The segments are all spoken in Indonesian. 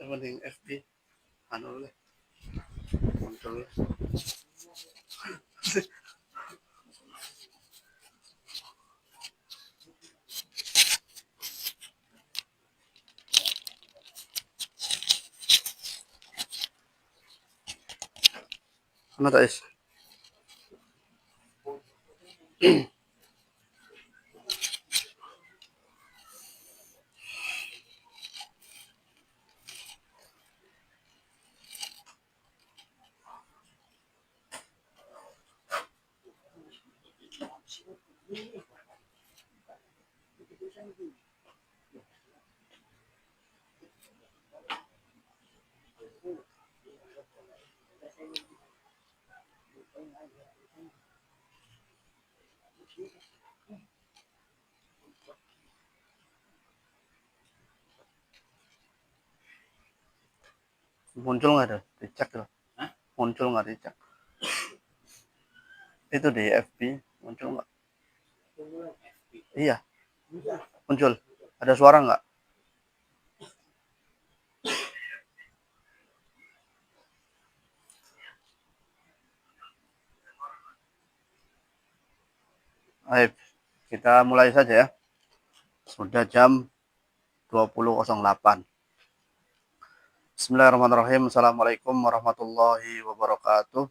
mending FB anu le muncul ano guys. Muncul nggak ada? Dicek loh. Muncul nggak dicek? Itu di FB muncul nggak? Iya, muncul. Ada suara nggak? Baik, kita mulai saja ya. Sudah jam 20.08. Bismillahirrahmanirrahim. Assalamualaikum warahmatullahi wabarakatuh.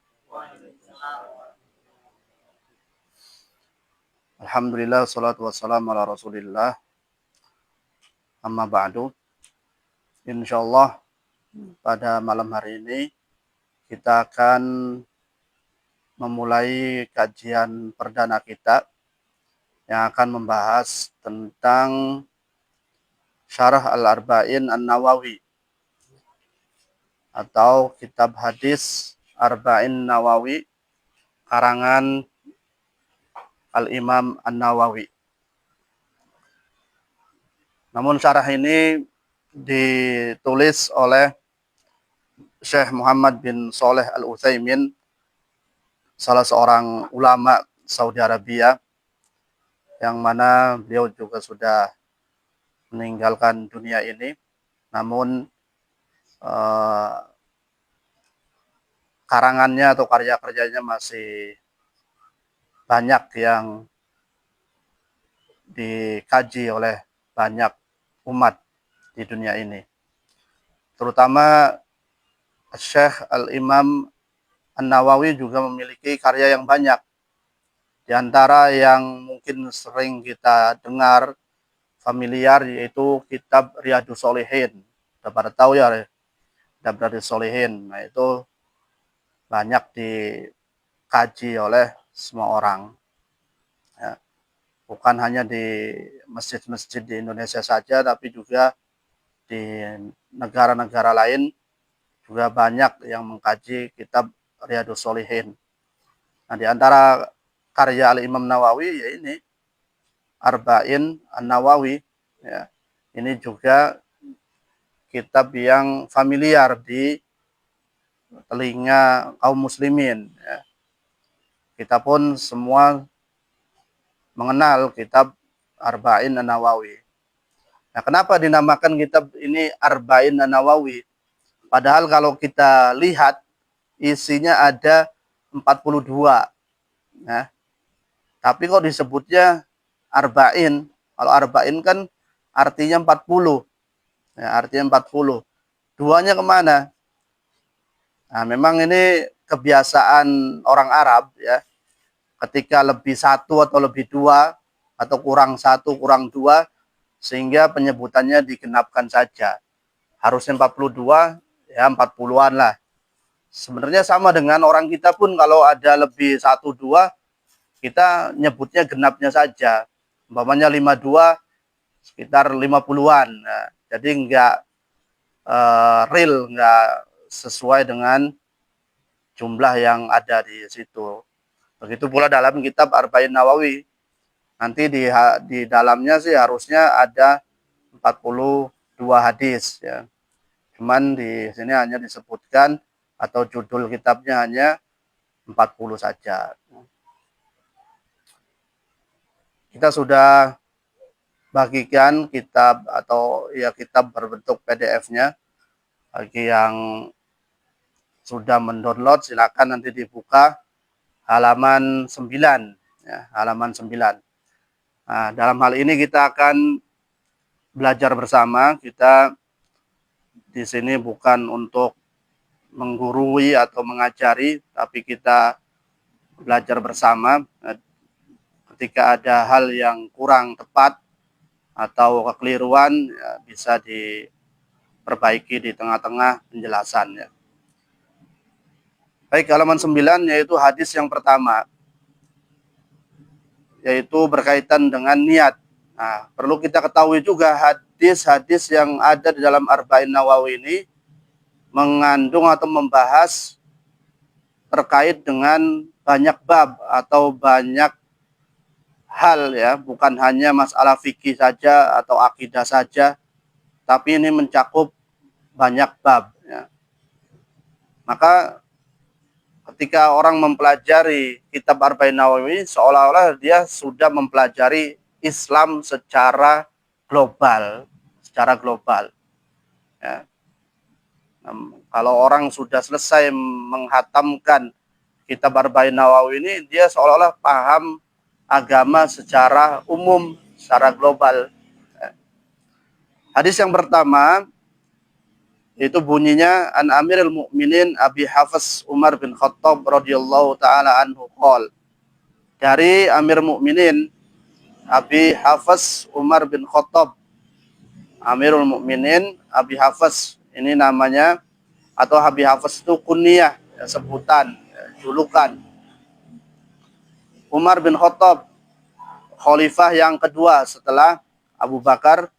Alhamdulillah, salatu wassalamu ala rasulillah. Amma ba'du. Insyaallah pada malam hari ini kita akan memulai kajian perdana kita yang akan membahas tentang Syarah Al-Arba'in An-Nawawi atau kitab hadis Arba'in Nawawi karangan Al-Imam An-Nawawi. Namun syarah ini ditulis oleh Syekh Muhammad bin Shalih Al-Utsaimin, salah seorang ulama Saudi Arabia, yang mana beliau juga sudah meninggalkan dunia ini. Namun karangannya atau karya-karyanya masih banyak yang dikaji oleh banyak umat di dunia ini. Terutama Syekh Al-Imam An-Nawawi juga memiliki karya yang banyak. Di antara yang mungkin sering kita dengar familiar yaitu kitab Riyadhus Shalihin. Sudah pada tahu ya kitab Riyadhus Shalihin. Nah, itu banyak dikaji oleh semua orang. Ya. Bukan hanya di masjid-masjid di Indonesia saja, tapi juga di negara-negara lain juga banyak yang mengkaji kitab Riyadhus Shalihin. Nah, di antara karya Al-Imam Nawawi ya ini Arba'in An-Nawawi ya. Ini juga kitab yang familiar di telinga kaum muslimin ya. Kita pun semua mengenal kitab Arba'in An-Nawawi. Nah, kenapa dinamakan kitab ini Arba'in An-Nawawi? Padahal kalau kita lihat isinya ada 42. Nah, tapi kok disebutnya Arba'in? Kalau Arba'in kan artinya 40. Ya, artinya 40. Duanya kemana? Nah, memang ini kebiasaan orang Arab ya. Ketika lebih satu atau lebih dua, atau kurang satu, kurang dua, sehingga penyebutannya digenapkan saja. Harusnya 42, ya 40-an lah. Sebenarnya sama dengan orang kita pun kalau ada lebih satu, dua, kita nyebutnya genapnya saja. Umpamanya 52, sekitar 50-an. Nah, jadi enggak real, enggak sesuai dengan jumlah yang ada di situ. Begitu pula dalam kitab Arba'in Nawawi. Nanti di dalamnya sih harusnya ada 42 hadis ya. Cuman di sini hanya disebutkan atau judul kitabnya hanya 40 saja. Kita sudah bagikan kitab atau ya kitab berbentuk PDF-nya Bagi yang sudah mendownload silakan nanti dibuka halaman 9 ya, halaman 9. Nah, dalam hal ini kita akan belajar bersama. Kita di sini bukan untuk menggurui atau mengajari, tapi kita belajar bersama. Ketika ada hal yang kurang tepat atau kekeliruan, ya, bisa diperbaiki di tengah-tengah penjelasan. Ya. Baik, halaman 9 yaitu hadis yang pertama, yaitu berkaitan dengan niat. Nah, perlu kita ketahui juga hadis-hadis yang ada di dalam Arba'in Nawawi ini mengandung atau membahas terkait dengan banyak bab atau banyak hal ya, bukan hanya masalah fikih saja atau akidah saja, tapi ini mencakup banyak bab ya. Maka ketika orang mempelajari kitab Arba'in Nawawi seolah-olah dia sudah mempelajari Islam secara global, ya. Kalau orang sudah selesai menghatamkan kitab Arba'in Nawawi ini, dia seolah-olah paham agama secara umum, secara global. Hadis yang pertama itu bunyinya an Amirul Mukminin Abi Hafs Umar bin Khattab radhiyallahu taala anhu qol. Dari Amir Mukminin Abi Hafs Umar bin Khattab. Amirul Mukminin Abi Hafs ini namanya, atau Abi Hafs itu kunyah, ya, sebutan, ya, julukan. Umar bin Khattab, khalifah yang kedua setelah Abu Bakar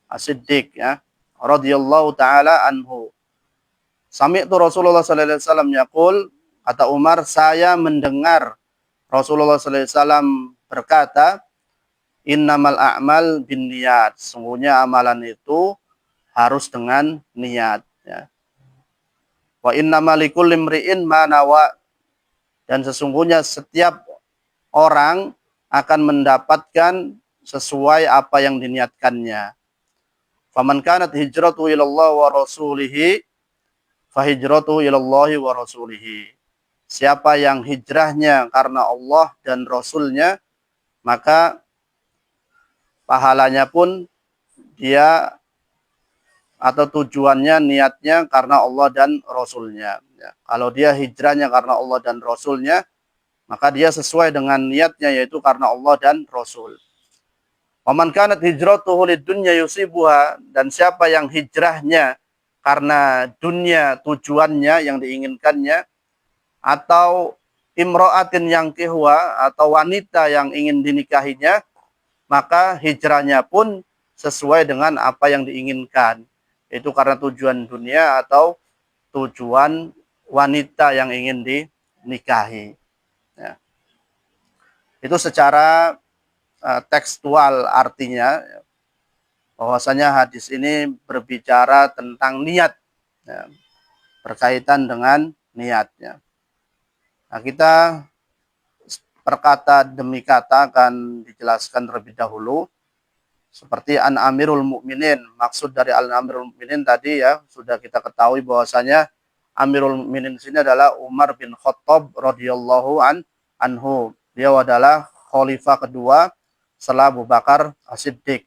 As-Siddiq, ya, radhiyallahu taala anhu. Sami'tu Rasulullah sallallahu alaihi wasallam yaqul, kata Umar, saya mendengar Rasulullah sallallahu alaihi wasallam berkata, innamal a'mal binniyat, sungguhnya amalan itu harus dengan niat, ya. Wa innamal likulli imri'in ma nawa, dan sesungguhnya setiap orang akan mendapatkan sesuai apa yang diniatkannya. Faman kanat hijratuhu ilallah wa rasulihi fahijratuhu ilallahi wa rasulihi. Siapa yang hijrahnya karena Allah dan Rasulnya, maka pahalanya pun dia atau tujuannya, niatnya karena Allah dan Rasulnya. Ya, kalau dia hijrahnya karena Allah dan Rasulnya, maka dia sesuai dengan niatnya, yaitu karena Allah dan Rasul. Waman kanat hijratuhu lidunya yusibuha, dan siapa yang hijrahnya karena dunia tujuannya yang diinginkannya, atau imro'atin yang kihwa, atau wanita yang ingin dinikahinya, maka hijrahnya pun sesuai dengan apa yang diinginkan. Itu karena tujuan dunia atau tujuan wanita yang ingin dinikahi. Ya. Itu secara tekstual artinya, bahwasanya hadis ini berbicara tentang niat, ya, berkaitan dengan niatnya. Nah, kita perkata demi kata akan dijelaskan terlebih dahulu. Seperti an Amirul Mukminin, maksud dari al Amirul Mukminin tadi ya sudah kita ketahui bahwasanya Amirul Mukminin sini adalah Umar bin Khattab radhiyallahu anhu. Dia adalah khalifah kedua setelah Abu Bakar As-Siddiq.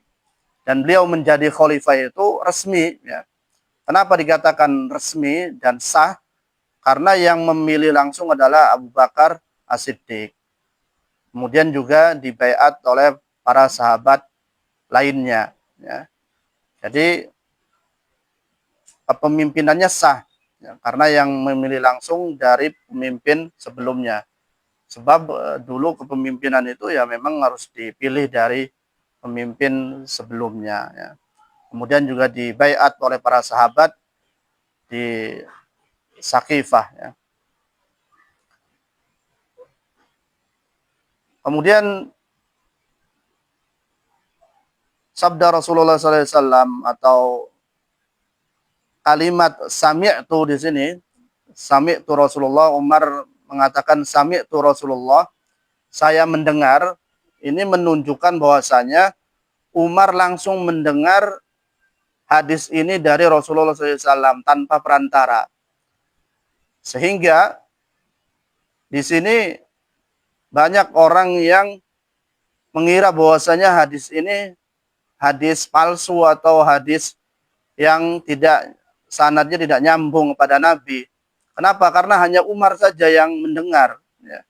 Dan beliau menjadi khalifah itu resmi, ya. Kenapa dikatakan resmi dan sah? Karena yang memilih langsung adalah Abu Bakar As-Siddiq. Kemudian juga dibaiat oleh para sahabat lainnya, ya. Jadi kepemimpinannya sah, ya, karena yang memilih langsung dari pemimpin sebelumnya. Sebab dulu kepemimpinan itu ya memang harus dipilih dari pemimpin sebelumnya, ya. Kemudian juga dibaiat oleh para sahabat di Saqifah, ya. Kemudian sabda Rasulullah SAW atau kalimat sami'tu di sini, sami'tu Rasulullah, Umar mengatakan sami'tu Rasulullah, saya mendengar, ini menunjukkan bahwasanya Umar langsung mendengar hadis ini dari Rasulullah SAW tanpa perantara. Sehingga di sini banyak orang yang mengira bahwasanya hadis ini hadis palsu atau hadis yang tidak sanadnya tidak nyambung pada Nabi. Kenapa? Karena hanya Umar saja yang mendengar. Ya.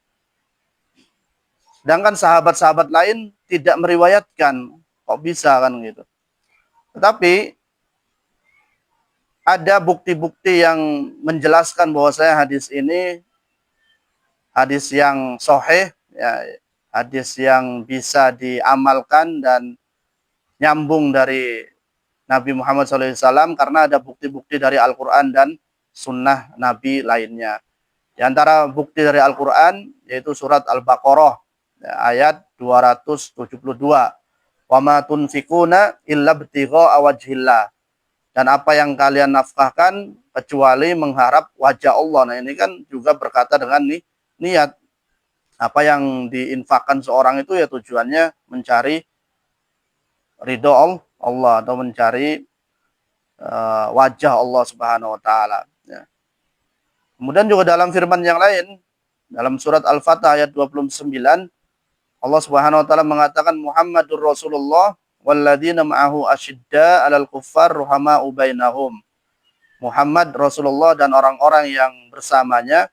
Sedangkan sahabat-sahabat lain tidak meriwayatkan. Kok bisa kan gitu. Tetapi ada bukti-bukti yang menjelaskan bahwasanya hadis ini hadis yang sahih, ya, hadis yang bisa diamalkan dan nyambung dari Nabi Muhammad SAW karena ada bukti-bukti dari Al-Quran dan sunnah Nabi lainnya. Di antara bukti dari Al-Quran yaitu surat Al-Baqarah ayat 272. Wa ma tunfikuna illa ibtigha'a wajhillah. Dan apa yang kalian nafkahkan kecuali mengharap wajah Allah. Nah ini kan juga berkata dengan niat. Apa yang diinfakkan seorang itu ya tujuannya mencari ridho Allah atau mencari wajah Allah Subhanahu wa taala. Ya. Kemudian juga dalam firman yang lain dalam surat Al-Fatah ayat 29 Allah Subhanahu wa taala mengatakan Muhammadur Rasulullah walladzina ma'ahu asyidda 'alal kuffar ruhama'u bainahum. Muhammad Rasulullah dan orang-orang yang bersamanya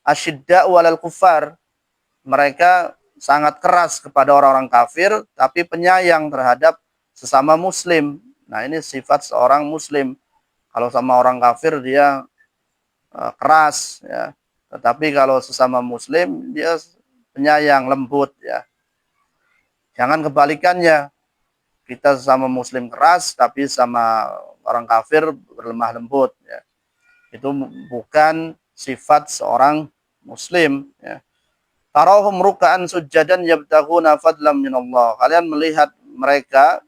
asyidda 'alal kuffar. Mereka sangat keras kepada orang-orang kafir tapi penyayang terhadap sesama muslim. Nah, ini sifat seorang muslim. Kalau sama orang kafir dia keras ya. Tetapi kalau sesama muslim dia penyayang, lembut ya. Jangan kebalikannya. Kita sesama muslim keras tapi sama orang kafir berlemah lembut ya. Itu bukan sifat seorang muslim ya. Tarahum ruk'an sujjadan yabtaghuna fadlan minallah. Kalian melihat mereka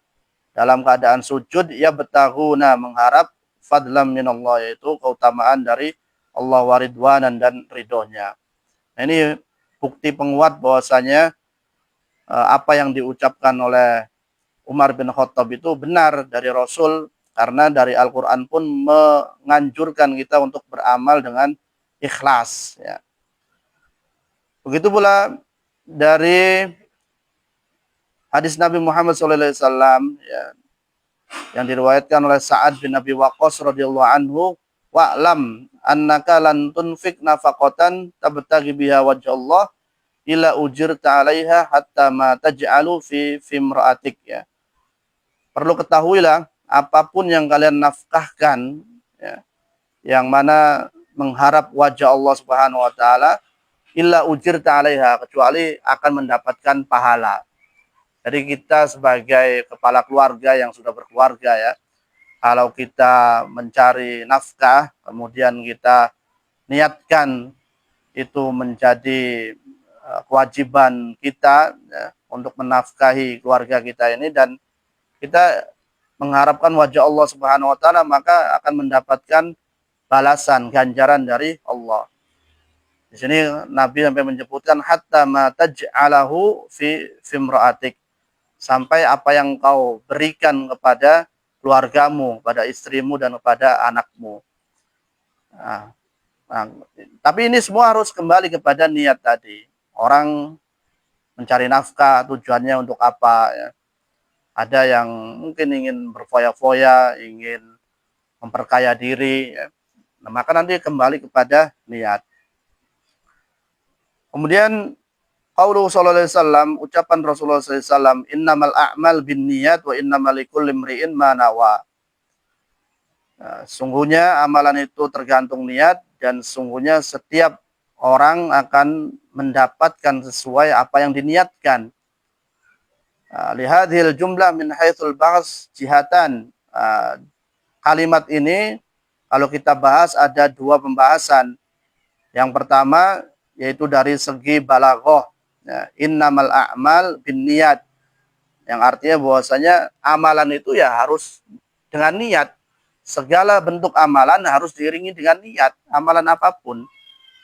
dalam keadaan sujud yabtaghuna mengharap fadlan minallah yaitu keutamaan dari Allah wa ridwanan dan ridhonya. Nah, ini bukti penguat bahwasanya apa yang diucapkan oleh Umar bin Khattab itu benar dari Rasul karena dari Al-Quran pun menganjurkan kita untuk beramal dengan ikhlas. Ya. Begitu pula dari hadis Nabi Muhammad SAW ya, yang diriwayatkan oleh Sa'ad bin Abi Waqqas radhiyallahu anhu, wa'lam annaka lan tunfik nafaqatan tabtaghi biha wajh Allah ila ujirta 'alaiha hatta ma taj'alu fi imra'atik ya. Perlu ketahuilah apapun yang kalian nafkahkan ya, yang mana mengharap wajah Allah Subhanahu wa taala illa ujirta 'alaiha kecuali akan mendapatkan pahala. Jadi kita sebagai kepala keluarga yang sudah berkeluarga ya, kalau kita mencari nafkah, kemudian kita niatkan itu menjadi kewajiban kita ya, untuk menafkahi keluarga kita ini dan kita mengharapkan wajah Allah Subhanahu wa taala maka akan mendapatkan balasan ganjaran dari Allah. Di sini Nabi sampai menyebutkan hatta ma taj'alahu fi imra'atik. Sampai apa yang kau berikan kepada keluargamu, pada istrimu dan kepada anakmu. Nah, tapi ini semua harus kembali kepada niat tadi. Orang mencari nafkah tujuannya untuk apa ya. Ada yang mungkin ingin berfoya-foya, ingin memperkaya diri. Ya. Nah, maka nanti kembali kepada niat. Kemudian, qauluhu sallallahu alaihi wasallam, ucapan Rasulullah sallallahu alaihi wasallam, innamal a'mal bin niyat wa innamal likulli imri'in ma nawa. Nah, sungguhnya amalan itu tergantung niat dan sungguhnya setiap orang akan mendapatkan sesuai apa yang diniatkan. Lihadhil jumlah min haitsul bahas jihatan. Kalimat ini kalau kita bahas ada dua pembahasan. Yang pertama yaitu dari segi balaghah. Innamal a'mal bin niat. Yang artinya bahwasanya amalan itu ya harus dengan niat. Segala bentuk amalan harus diiringi dengan niat. Amalan apapun.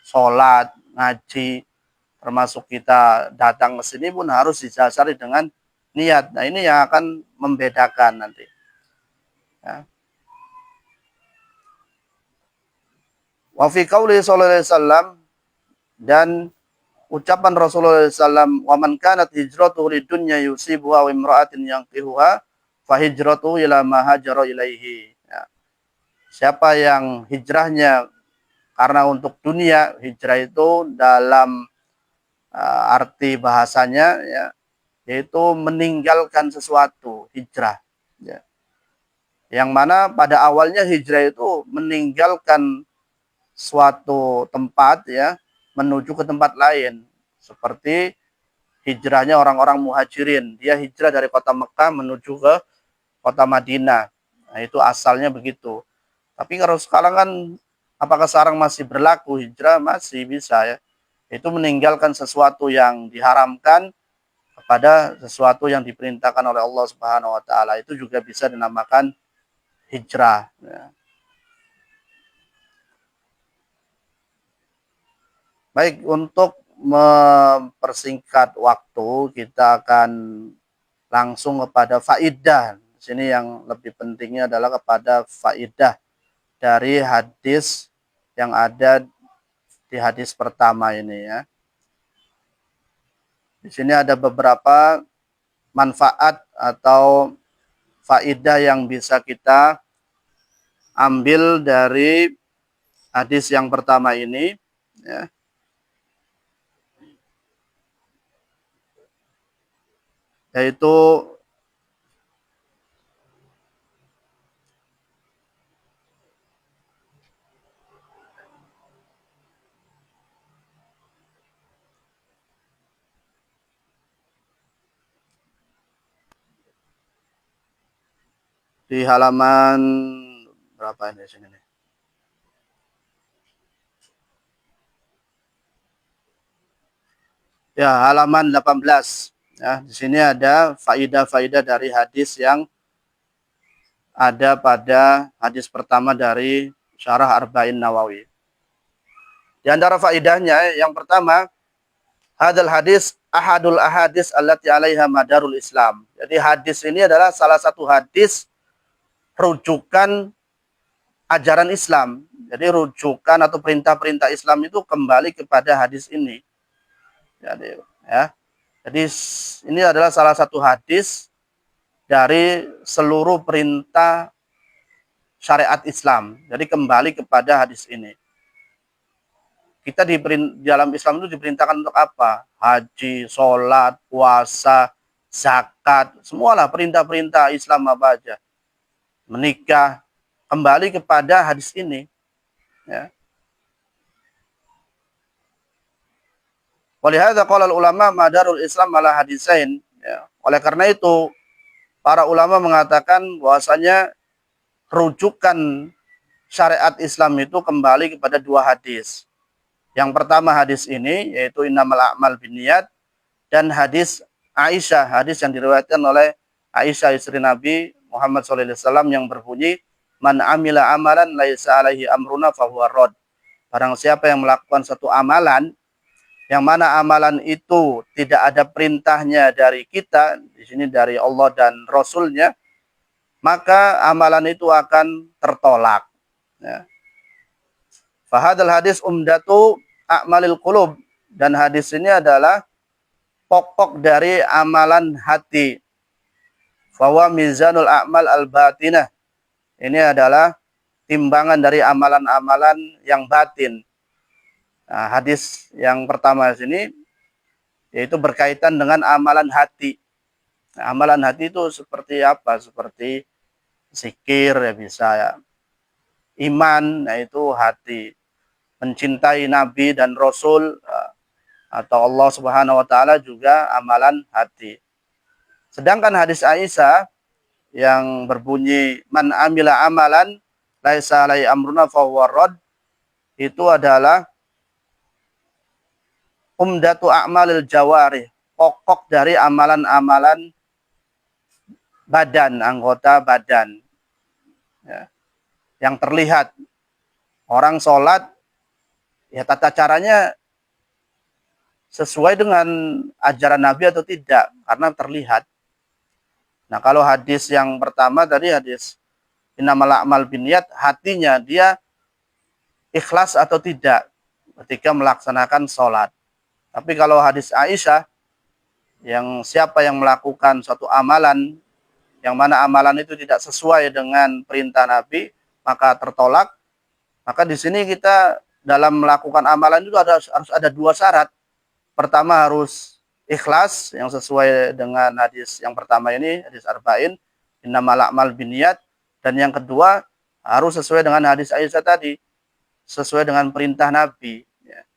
Sholat, ngaji, termasuk kita datang ke sini pun harus didasari dengan niat. Nah ini yang akan membedakan nanti. Ya. Wa fi qauli sallallahu alaihi wasallam, dan ucapan Rasulullah SAW, wa man kanat hijratuhu lidunya yusibuha wa imra'atin yanqihuha fa hijratuhu ila ma hajara ilaihi. Ya. Siapa yang hijrahnya karena untuk dunia, hijrah itu dalam arti bahasanya ya, yaitu meninggalkan sesuatu, hijrah. Ya. Yang mana pada awalnya hijrah itu meninggalkan suatu tempat ya, menuju ke tempat lain. Seperti hijrahnya orang-orang muhajirin. Dia hijrah dari kota Mekah menuju ke kota Madinah. Nah, itu asalnya begitu. Tapi kalau sekarang kan, apakah sekarang masih berlaku hijrah? Masih bisa ya. Itu meninggalkan sesuatu yang diharamkan kepada sesuatu yang diperintahkan oleh Allah Subhanahu wa taala. Itu juga bisa dinamakan hijrah ya. Baik, untuk mempersingkat waktu, kita akan langsung kepada faidah. Di sini yang lebih pentingnya adalah kepada faidah dari hadis yang ada di hadis pertama ini ya. Di sini ada beberapa manfaat atau faidah yang bisa kita ambil dari hadis yang pertama ini ya. Yaitu di halaman berapa ini sini nih? Ya, halaman 18. Ya, di sini ada faidah-faidah dari hadis yang ada pada hadis pertama dari Syarah Arba'in Nawawi. Di antara faidahnya yang pertama, hadal hadis ahadul ahadis allati 'alaiha madarul Islam. Jadi hadis ini adalah salah satu hadis rujukan ajaran Islam. Jadi rujukan atau perintah-perintah Islam itu kembali kepada hadis ini. Jadi ya. Jadi ini adalah salah satu hadis dari seluruh perintah syariat Islam. Jadi kembali kepada hadis ini. Kita di dalam Islam itu diperintahkan untuk apa? Haji, sholat, puasa, zakat, semualah perintah-perintah Islam apa aja. Menikah, kembali kepada hadis ini. Ya. Walihada qala ulama madarul Islam ala hadisain. Ya. Oleh karena itu, para ulama mengatakan bahwasanya rujukan syariat Islam itu kembali kepada dua hadis. Yang pertama hadis ini, yaitu innamal a'mal binniyat, dan hadis Aisyah, hadis yang diriwayatkan oleh Aisyah istri Nabi Muhammad SAW yang berbunyi, man amila amalan laisa alaihi amruna fahuwa rad. Barang siapa yang melakukan satu amalan, yang mana amalan itu tidak ada perintahnya dari kita, di sini dari Allah dan Rasulnya, maka amalan itu akan tertolak. Ya. Fahadal hadis umdatu a'malil qulub, dan hadis ini adalah pokok dari amalan hati. Fawa mizanul a'mal al-batinah. Ini adalah timbangan dari amalan-amalan yang batin. Nah, hadis yang pertama sini yaitu berkaitan dengan amalan hati. Nah, amalan hati itu seperti apa? Seperti zikir ya bisa ya. Iman, nah itu hati. Mencintai Nabi dan Rasul atau Allah Subhanahu wa taala juga amalan hati. Sedangkan hadis Aisyah yang berbunyi man amila amalan laisa alai amruna fahuwa rad, itu adalah umdatu a'malil jawari, pokok dari amalan-amalan badan, anggota badan. Ya. Yang terlihat. Orang sholat, ya tata caranya sesuai dengan ajaran Nabi atau tidak, karena terlihat. Nah, kalau hadis yang pertama tadi hadis innamal a'mal binniyat, hatinya dia ikhlas atau tidak ketika melaksanakan sholat. Tapi kalau hadis Aisyah, yang siapa yang melakukan suatu amalan, yang mana amalan itu tidak sesuai dengan perintah Nabi, maka tertolak. Maka di sini kita dalam melakukan amalan itu harus ada dua syarat. Pertama harus ikhlas, yang sesuai dengan hadis yang pertama ini, hadis arba'in, innamal a'mal binniyat. Dan yang kedua harus sesuai dengan hadis Aisyah tadi, sesuai dengan perintah Nabi.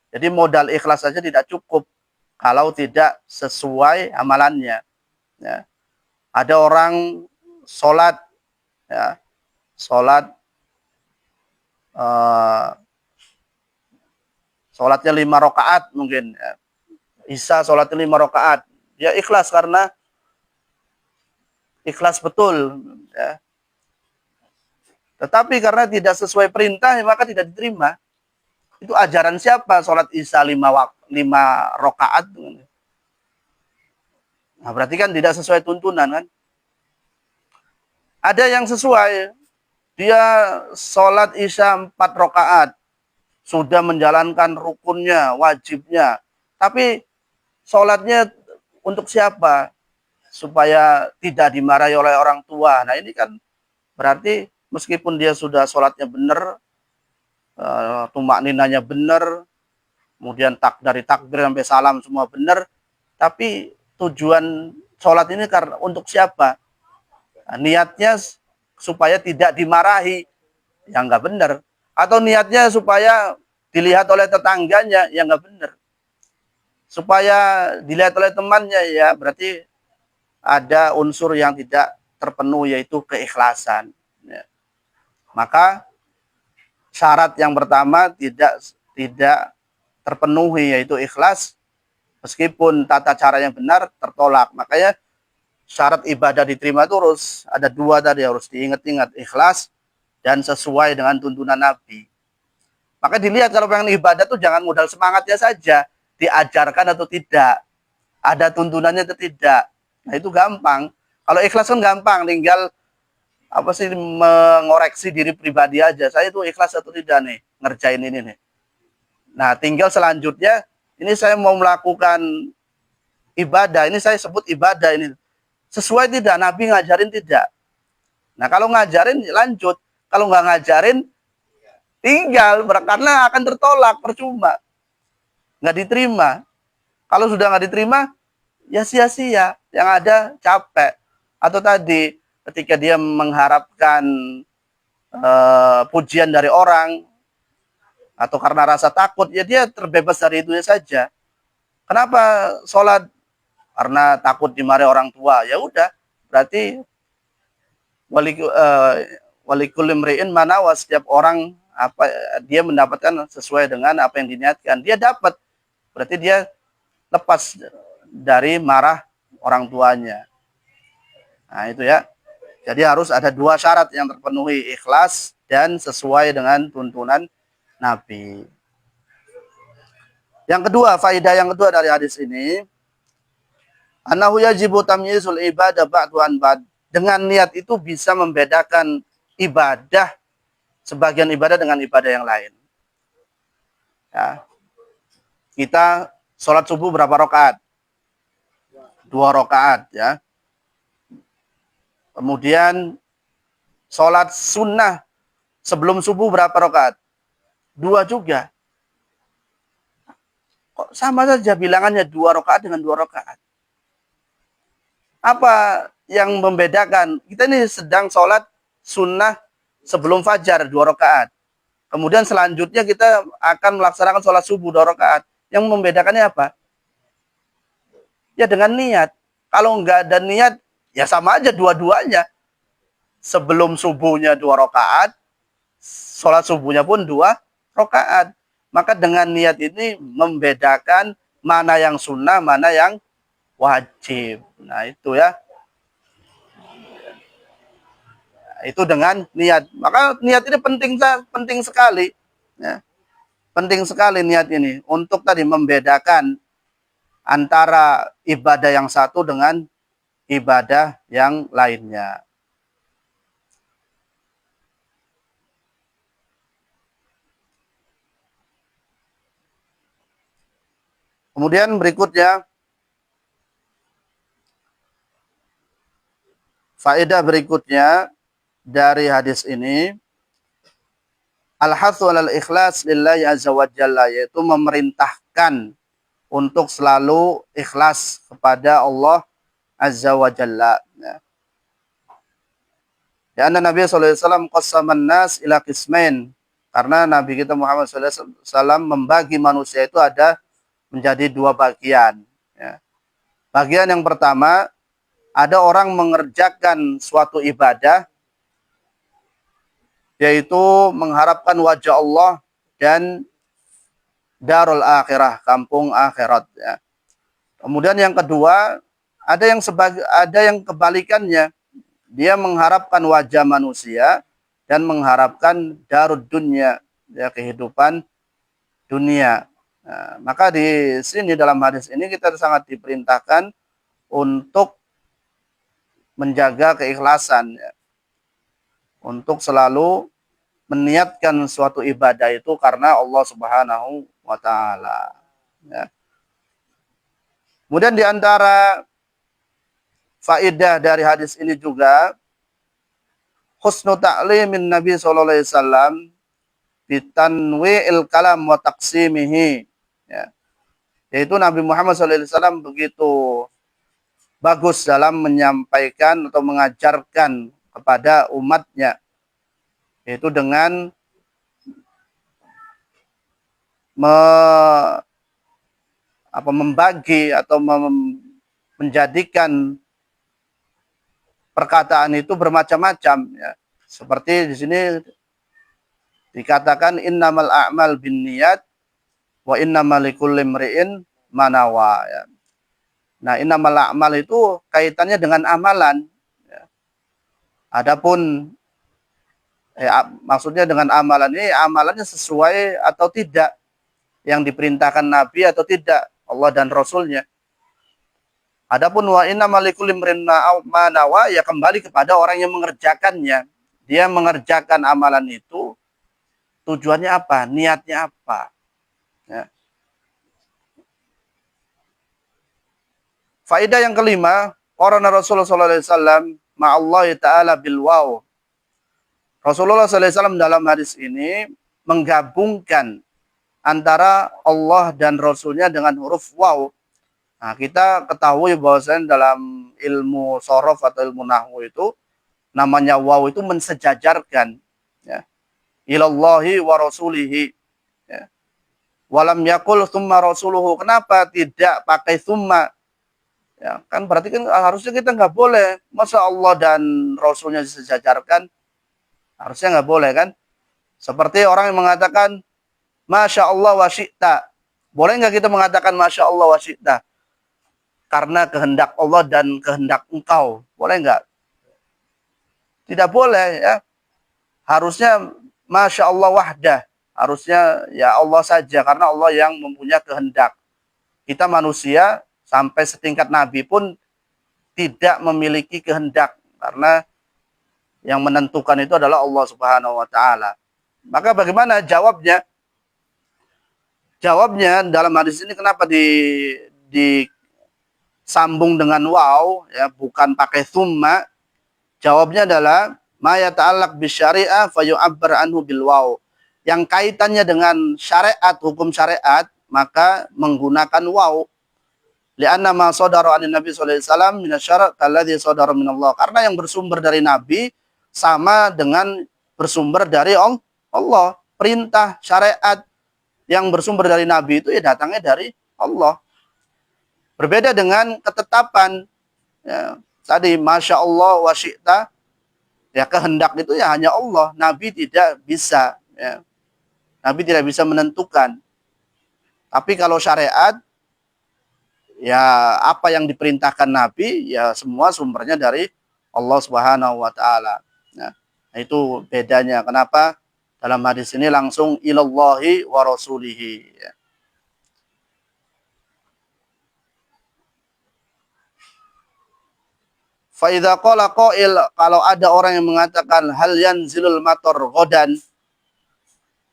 Jadi modal ikhlas saja tidak cukup kalau tidak sesuai amalannya. Ya. Ada orang sholat, ya, sholat, sholatnya 5 rakaat mungkin, ya. Isya sholatnya 5 rakaat, dia ikhlas karena ikhlas betul, ya. Tetapi karena tidak sesuai perintah, maka tidak diterima. Itu ajaran siapa? Sholat isya 5 rakaat. Nah, berarti kan tidak sesuai tuntunan kan? Ada yang sesuai. Dia sholat isya 4 rakaat. Sudah menjalankan rukunnya, wajibnya. Tapi sholatnya untuk siapa? Supaya tidak dimarahi oleh orang tua. Nah ini kan berarti meskipun dia sudah sholatnya benar, tumak ninanya benar, kemudian dari takbir sampai salam semua benar, tapi tujuan sholat ini karena untuk siapa? Nah, niatnya supaya tidak dimarahi, yang nggak benar. Atau niatnya supaya dilihat oleh tetangganya, yang nggak benar. Supaya dilihat oleh temannya, ya berarti ada unsur yang tidak terpenuhi, yaitu keikhlasan. Ya. Maka syarat yang pertama tidak terpenuhi, yaitu ikhlas, meskipun tata caranya benar tertolak. Makanya syarat ibadah diterima itu harus ada dua tadi, harus diingat-ingat, ikhlas dan sesuai dengan tuntunan Nabi. Maka dilihat kalau pengen ibadah tuh jangan modal semangatnya saja, diajarkan atau tidak, ada tuntunannya atau tidak. Nah itu gampang. Kalau ikhlas kan gampang, tinggal apa sih, mengoreksi diri pribadi aja. Saya itu ikhlas atau tidak nih ngerjain ini nih. Nah tinggal selanjutnya, ini saya mau melakukan ibadah, ini saya sebut ibadah ini, sesuai tidak, Nabi ngajarin tidak. Nah kalau ngajarin lanjut, kalau nggak ngajarin tinggal, karena akan tertolak, percuma, nggak diterima. Kalau sudah nggak diterima, ya sia-sia, yang ada capek. Atau tadi ketika dia mengharapkan pujian dari orang, atau karena rasa takut, ya dia terbebas dari itu saja. Kenapa sholat? Karena takut dimarahi orang tua. Ya udah, berarti walikul imri'in manawa, setiap orang apa dia mendapatkan sesuai dengan apa yang diniatkan. Dia dapat, berarti dia lepas dari marah orang tuanya. Nah itu ya. Jadi harus ada dua syarat yang terpenuhi, ikhlas dan sesuai dengan tuntunan Nabi. Yang kedua, faedah yang kedua dari hadis ini, annahu yajibu tamyizul ibadah ba'duan ba'd. Dengan niat itu bisa membedakan ibadah, sebagian ibadah dengan ibadah yang lain. Ya. Kita sholat subuh berapa rakaat? 2 rakaat ya. Kemudian sholat sunnah sebelum subuh berapa rakaat? 2 juga. Kok sama saja bilangannya 2 rakaat dengan 2 rakaat? Apa yang membedakan? Kita ini sedang sholat sunnah sebelum fajar 2 rakaat. Kemudian selanjutnya kita akan melaksanakan sholat subuh 2 rakaat. Yang membedakannya apa? Ya dengan niat. Kalau nggak ada niat, ya sama aja dua-duanya. Sebelum subuhnya 2 rakaat, sholat subuhnya pun 2 rakaat. Maka dengan niat ini membedakan mana yang sunnah, mana yang wajib. Nah itu ya. Itu dengan niat. Maka niat ini penting sekali. Ya. Penting sekali niat ini untuk tadi membedakan antara ibadah yang satu dengan ibadah yang lainnya. Kemudian berikutnya, faedah berikutnya dari hadis ini, al-hathu 'alal ikhlas lillahi azza wa jalla, yaitu memerintahkan untuk selalu ikhlas kepada Allah azza wa jalla. Ya, Nabi sallallahu alaihi wasallam qassaman nas ila qismain. Karena Nabi kita Muhammad sallallahu alaihi wasallam membagi manusia itu ada menjadi dua bagian. Ya. Bagian yang pertama, ada orang mengerjakan suatu ibadah, yaitu mengharapkan wajah Allah dan darul akhirah, kampung akhirat. Ya. Kemudian yang kedua, ada yang kebalikannya, dia mengharapkan wajah manusia dan mengharapkan darud dunia, ya, kehidupan dunia. Nah, maka di sini dalam hadis ini kita sangat diperintahkan untuk menjaga keikhlasan, ya. Untuk selalu meniatkan suatu ibadah itu karena Allah Subhanahu wa taala. Ya. Kemudian di antara faedah dari hadis ini juga husnu ta'limin Nabi sallallahu alaihi wasallam bitanwi'il kalam wa taqsimihi, ya. Yaitu Nabi Muhammad sallallahu alaihi wasallam begitu bagus dalam menyampaikan atau mengajarkan kepada umatnya, yaitu dengan membagi atau menjadikan perkataan itu bermacam-macam, ya. Seperti di sini dikatakan innamal a'mal binniyat wa innamal likulli imri'in ma nawa, ya. Nah, innamal a'mal itu kaitannya dengan amalan, ya. Adapun maksudnya dengan amalan ini, amalannya sesuai atau tidak yang diperintahkan Nabi atau tidak Allah dan Rasulnya. Adapun wa inna malikul imrin ma nawa, ya kembali kepada orang yang mengerjakannya. Dia mengerjakan amalan itu tujuannya apa? Niatnya apa? Ya. Faedah yang kelima, qarana Rasulullah sallallahu alaihi wasallam ma'allah ta'ala bil waw. Rasulullah sallallahu alaihi wasallam dalam hadis ini menggabungkan antara Allah dan Rasulnya dengan huruf waw. Nah, kita ketahui bahwasanya dalam ilmu shorof atau ilmu nahwu itu namanya waw itu mensejajarkan, ya. Ilallahi wa rasulihi, ya. Walam yakul thumma rasuluhu. Kenapa tidak pakai thumma? Ya, kan berarti kan harusnya kita nggak boleh. Masa Allah dan Rasulnya disejajarkan? Harusnya nggak boleh, kan? Seperti orang yang mengatakan Masya Allah wa syi'ta. Boleh nggak kita mengatakan Masya Allah wa syi'ta? Karena kehendak Allah dan kehendak engkau. Boleh nggak? Tidak boleh, ya. Harusnya Masya Allah wahdah. Harusnya ya Allah saja. Karena Allah yang mempunyai kehendak. Kita manusia sampai setingkat Nabi pun tidak memiliki kehendak. Karena yang menentukan itu adalah Allah Subhanahu wa ta'ala. Maka bagaimana jawabnya? Jawabnya dalam hadis ini kenapa disambung dengan waw, ya, bukan pakai thumma? Jawabnya adalah ma yata'allaq bisyari'ah fa yu'abbar anhu bil waw. Yang kaitannya dengan syariat, hukum syariat, maka menggunakan waw. Li'anna ma sadara 'anin Nabi sallallahu alaihi wasallam minasy-syara' kalladzi sadara minallah. Karena yang bersumber dari Nabi sama dengan bersumber dari Allah. Perintah syariat yang bersumber dari Nabi itu ya datangnya dari Allah. Berbeda dengan ketetapan, ya, tadi Masya Allah wa syi'ta, ya kehendak itu ya hanya Allah. Nabi tidak bisa, ya. Nabi tidak bisa menentukan. Tapi kalau syariat, ya apa yang diperintahkan Nabi, ya semua sumbernya dari Allah Subhanahu wa ta'ala. Nah, itu bedanya. Kenapa? Dalam hadis ini langsung ilallahi wa rasulihi, ya. Fa idza qala qail, kalau ada orang yang mengatakan hal yanzilul matar ghadan.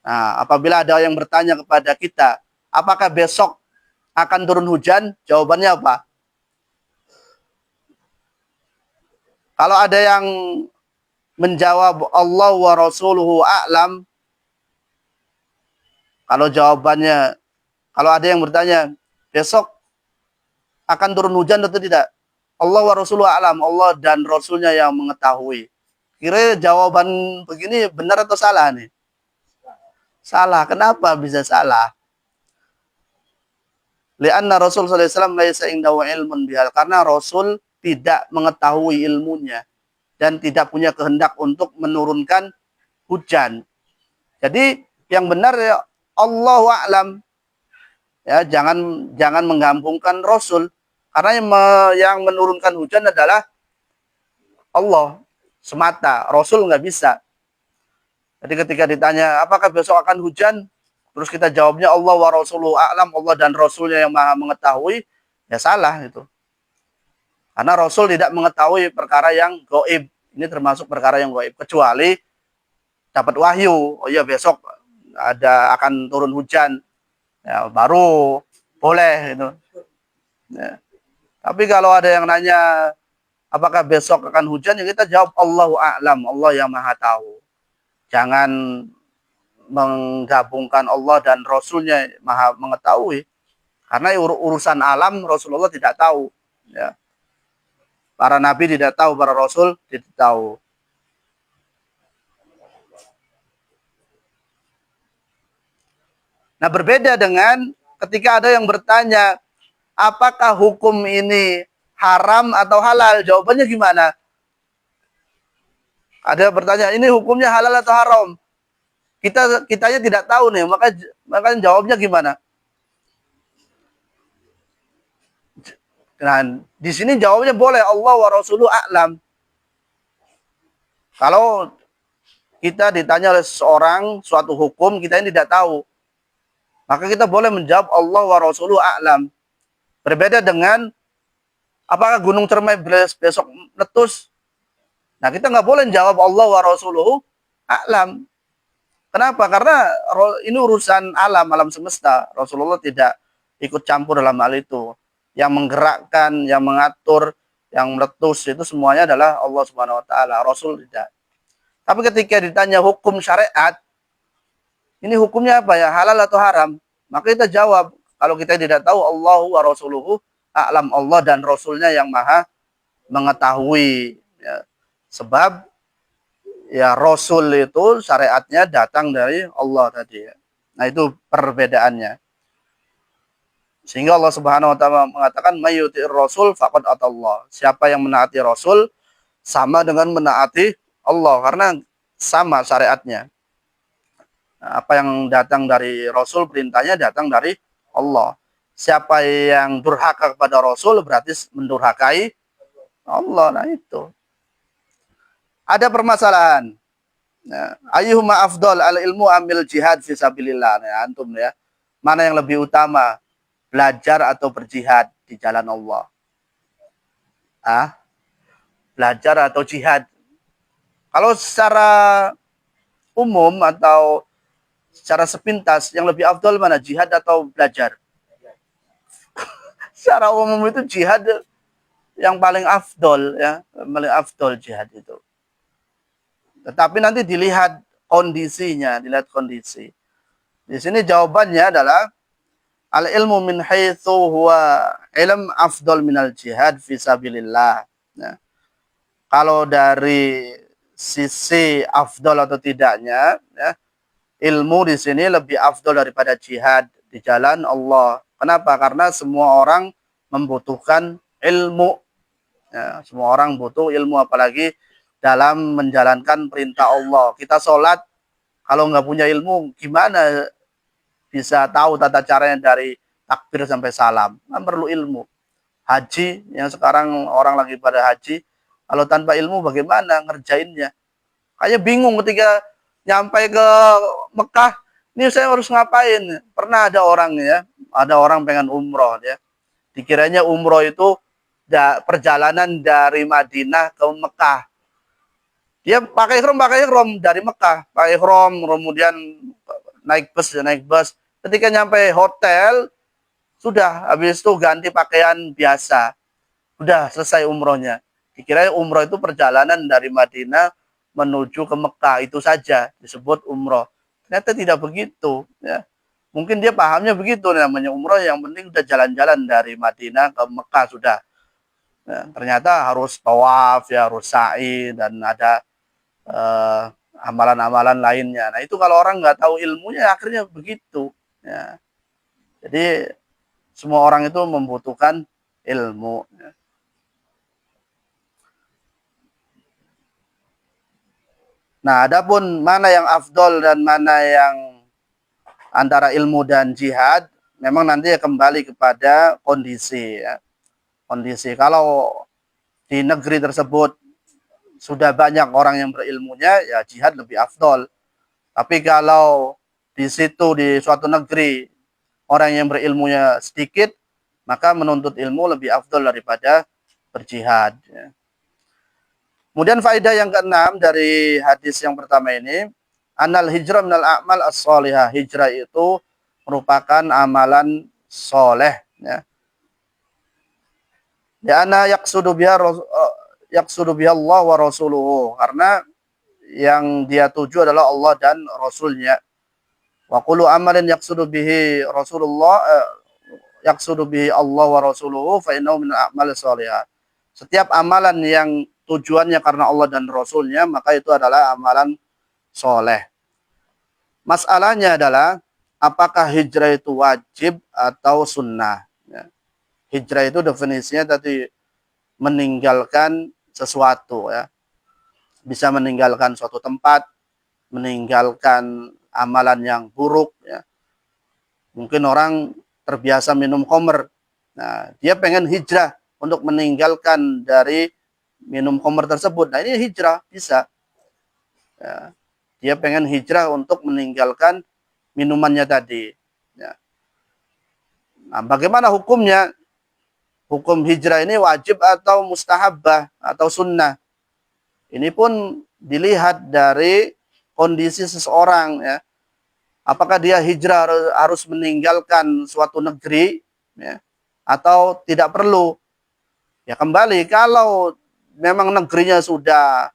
Nah, apabila ada yang bertanya kepada kita, apakah besok akan turun hujan? Jawabannya apa? Kalau ada yang menjawab Allah wa rasuluhu a'lam, kalau jawabannya, kalau ada yang bertanya, besok akan turun hujan atau tidak? Allah wa rasuluhu a'lam, Allah dan Rasulnya yang mengetahui. Kira jawaban begini benar atau salah nih? Salah. Kenapa bisa salah? Lianna Rasul sallallahu alaihi wasallam laisa indahu ilmun bihal, karena Rasul tidak mengetahui ilmunya dan tidak punya kehendak untuk menurunkan hujan. Jadi yang benar ya Allahu a'lam. Ya, jangan menggabungkan Rasul, karena yang menurunkan hujan adalah Allah semata. Rasul nggak bisa. Jadi ketika ditanya apakah besok akan hujan, terus kita jawabnya Allah wa rasuluhu a'lam, Allah dan Rasulnya yang maha mengetahui, ya salah itu. Karena Rasul tidak mengetahui perkara yang gaib. Ini termasuk perkara yang gaib. Kecuali dapat wahyu. Oh iya besok akan turun hujan. Ya, baru boleh itu. Ya. Tapi kalau ada yang nanya apakah besok akan hujan, ya kita jawab Allahu a'lam. Allah yang maha tahu. Jangan menggabungkan Allah dan Rasulnya maha mengetahui. Karena urusan alam Rasulullah tidak tahu. Ya. Para nabi tidak tahu, para rasul tidak tahu. Nah, berbeda dengan ketika ada yang bertanya, apakah hukum ini haram atau halal? Jawabannya gimana? Ada yang bertanya, ini hukumnya halal atau haram? Kitanya tidak tahu nih, maka jawabnya gimana? Nah, di sini jawabnya boleh, Allah wa rasuluhu a'lam. Kalau kita ditanya oleh seseorang suatu hukum, kita ini tidak tahu, maka kita boleh menjawab Allah wa rasuluhu a'lam. Berbeda dengan apakah gunung Cermai besok meletus? Nah, kita nggak boleh jawab Allah wa rasuluhu a'lam. Kenapa? Karena ini urusan alam, alam semesta. Rasulullah tidak ikut campur dalam hal itu. Yang menggerakkan, yang mengatur, yang meletus itu semuanya adalah Allah Subhanahu wa taala. Rasul tidak. Tapi ketika ditanya hukum syariat, ini hukumnya apa ya? Halal atau haram? Maka kita jawab, kalau kita tidak tahu, Allahu wa rasuluhu a'lam, Allah dan Rasulnya yang maha mengetahui. Ya. Sebab ya Rasul itu syariatnya datang dari Allah tadi. Ya. Nah itu perbedaannya. Sehingga Allah Subhanahu wa taala mengatakan mayyuti'ir rasul faqad atallah. Siapa yang menaati Rasul sama dengan menaati Allah, karena sama syariatnya. Nah, apa yang datang dari Rasul, perintahnya datang dari Allah. Siapa yang durhaka kepada Rasul berarti mendurhakai Allah. Nah itu. Ada permasalahan. Nah, ayyuhuma afdal al ilmu ambil jihad fisabilillah. Nah, antum ya. Mana yang lebih utama? Belajar atau berjihad di jalan Allah? Ah? Belajar atau jihad? Kalau secara umum atau secara sepintas, yang lebih afdal mana? Jihad atau belajar? Secara umum itu jihad yang paling afdal, ya, paling afdal jihad itu. Tetapi nanti dilihat kondisinya, dilihat kondisi. Di sini jawabannya adalah al ilmu min haitsu huwa ilm afdal minal jihad fisabilillah. Nah, kalau dari sisi afdal atau tidaknya, ya, ilmu di sini lebih afdal daripada jihad di jalan Allah. Kenapa? Karena semua orang membutuhkan ilmu. Ya, semua orang butuh ilmu, apalagi dalam menjalankan perintah Allah. Kita sholat, kalau nggak punya ilmu, gimana bisa tahu tata caranya dari takbir sampai salam? Kan perlu ilmu. Haji, yang sekarang orang lagi pada haji, kalau tanpa ilmu bagaimana ngerjainnya? Kayak bingung ketika nyampe ke Mekah, ini saya harus ngapain? Pernah ada orang ya, ada orang pengen umroh ya. Dikiranya umroh itu perjalanan dari Madinah ke Mekah. Dia pakai ihram dari Mekah, pakai ihram, kemudian naik bus. Ketika nyampe hotel, Sudah, habis itu ganti pakaian biasa. Sudah selesai umrohnya. Dikira umroh itu perjalanan dari Madinah menuju ke Mekah, itu saja disebut umroh. Ternyata tidak begitu. Ya. Mungkin dia pahamnya begitu, namanya umroh yang penting sudah jalan-jalan dari Madinah ke Mekah sudah. Ya, ternyata harus tawaf, ya, harus sa'i, dan ada amalan-amalan lainnya. Nah itu kalau orang nggak tahu ilmunya akhirnya begitu. Ya. Jadi semua orang itu membutuhkan ilmu. Ya. Nah, adapun mana yang afdol dan mana yang antara ilmu dan jihad, memang nanti kembali kepada kondisi. Ya. Kondisi. Kalau di negeri tersebut sudah banyak orang yang berilmunya, ya jihad lebih afdol. Tapi kalau di situ, di suatu negeri, orang yang berilmunya sedikit, maka menuntut ilmu lebih afdol daripada berjihad. Ya. Kemudian faedah yang keenam dari hadis yang pertama ini, anal hijrah minal a'mal as-solihah. Hijrah itu merupakan amalan soleh. Ya. Ana yaksudu biha Allah wa rasuluhu. Karena yang dia tuju adalah Allah dan Rasulnya. Wa kullu amalin yaksudu bihi Rasulullah yaksudu bihi Allah wa rasuluhu fa innahu min a'mal sholihah. Setiap amalan yang tujuannya karena Allah dan Rasulnya, maka itu adalah amalan soleh. Masalahnya adalah apakah hijrah itu wajib atau sunnah. Ya. Hijrah itu definisinya tadi meninggalkan sesuatu, ya. Bisa meninggalkan suatu tempat, meninggalkan amalan yang buruk, ya. Mungkin orang terbiasa minum khamr. Nah, dia pengen hijrah untuk meninggalkan dari minum khamr tersebut. Nah, ini hijrah bisa. Ya. Dia pengen hijrah untuk meninggalkan minumannya tadi. Ya. Nah, bagaimana hukumnya? Hukum hijrah ini wajib atau mustahabah atau sunnah? Ini pun dilihat dari kondisi seseorang, ya. Apakah dia hijrah harus meninggalkan suatu negeri, ya, atau tidak perlu? Ya kembali, kalau memang negerinya sudah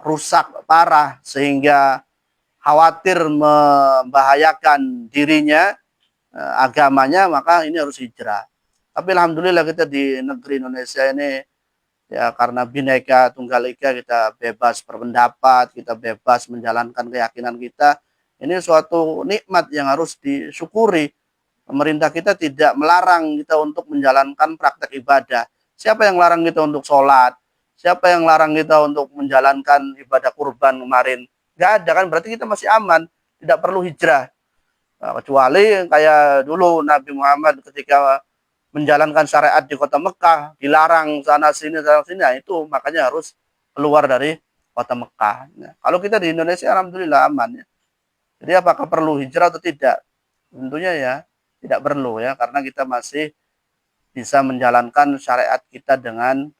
rusak parah sehingga khawatir membahayakan dirinya, agamanya, maka ini harus hijrah. Tapi alhamdulillah kita di negeri Indonesia ini, ya, karena Bhinneka Tunggal Ika, kita bebas berpendapat, kita bebas menjalankan keyakinan kita. Ini suatu nikmat yang harus disyukuri. Pemerintah kita tidak melarang kita untuk menjalankan praktek ibadah. Siapa yang larang kita untuk sholat? Siapa yang larang kita untuk menjalankan ibadah kurban kemarin? Nggak ada kan, berarti kita masih aman. Tidak perlu hijrah. Nah, kecuali kayak dulu Nabi Muhammad ketika menjalankan syariat di kota Mekah, dilarang sana sini, nah, itu makanya harus keluar dari kota Mekah. Nah, kalau kita di Indonesia alhamdulillah aman, ya. Jadi apakah perlu hijrah atau tidak? Tentunya ya tidak perlu, ya, karena kita masih bisa menjalankan syariat kita dengan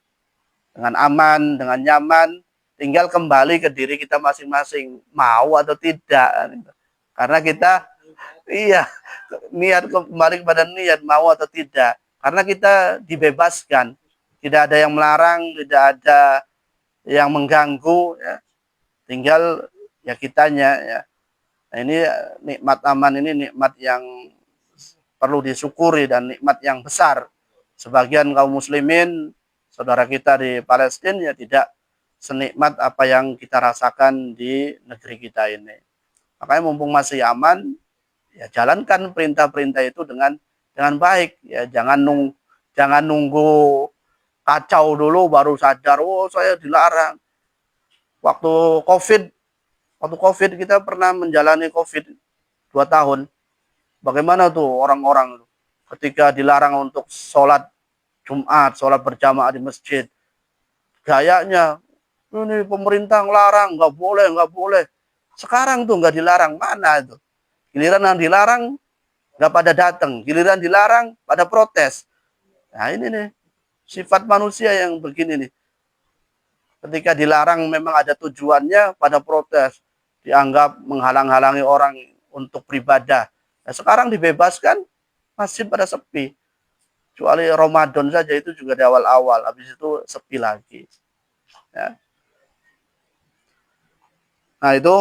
aman, dengan nyaman, tinggal kembali ke diri kita masing-masing, mau atau tidak. Karena kita, iya, niat, kembali kepada niat, mau atau tidak. Karena kita dibebaskan, tidak ada yang melarang, tidak ada yang mengganggu, ya. Tinggal ya kitanya, ya. Nah, ini nikmat aman, ini nikmat yang perlu disyukuri dan nikmat yang besar. Sebagian kaum muslimin, saudara kita di Palestina, ya tidak senikmat apa yang kita rasakan di negeri kita ini. Makanya mumpung masih aman, ya jalankan perintah-perintah itu dengan baik, ya. Jangan nunggu kacau dulu baru sadar, oh saya dilarang. Waktu Covid kita pernah menjalani Covid 2 tahun. Bagaimana tuh orang-orang ketika dilarang untuk sholat Jumat, sholat berjamaah di masjid. Gayanya, ini pemerintah ngelarang, nggak boleh, nggak boleh. Sekarang tuh nggak dilarang, mana itu? Giliran yang dilarang, nggak pada datang. Giliran dilarang, pada protes. Nah ini nih, sifat manusia yang begini nih. Ketika dilarang memang ada tujuannya, pada protes. Dianggap menghalang-halangi orang untuk beribadah. Nah, sekarang dibebaskan, masjid pada sepi. Kecuali Ramadan saja itu juga di awal-awal, habis itu sepi lagi. Ya. Nah itu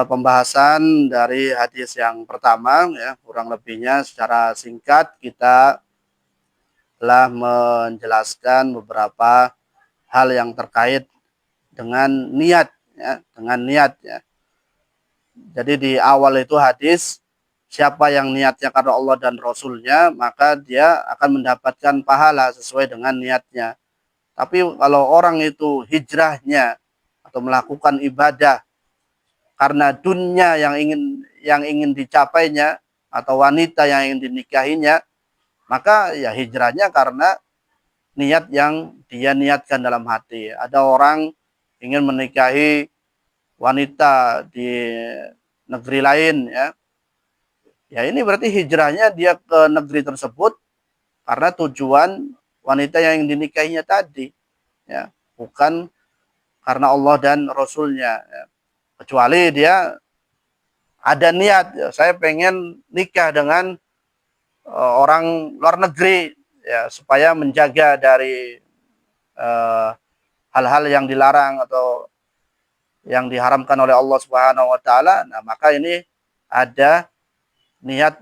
pembahasan dari hadis yang pertama, ya kurang lebihnya secara singkat kita telah menjelaskan beberapa hal yang terkait dengan niat, ya, dengan niat. Ya. Jadi di awal itu hadis, siapa yang niatnya karena Allah dan Rasulnya, maka dia akan mendapatkan pahala sesuai dengan niatnya. Tapi kalau orang itu hijrahnya atau melakukan ibadah karena dunia yang ingin dicapainya atau wanita yang ingin dinikahinya, maka ya hijrahnya karena niat yang dia niatkan dalam hati. Ada orang ingin menikahi wanita di negeri lain, ya. Ya ini berarti hijrahnya dia ke negeri tersebut karena tujuan wanita yang ingin dinikahinya tadi, ya, bukan karena Allah dan Rasulnya. Ya. Kecuali dia ada niat, ya, saya pengen nikah dengan orang luar negeri, ya, supaya menjaga dari hal-hal yang dilarang atau yang diharamkan oleh Allah Subhanahu wa taala. Nah, maka ini ada niat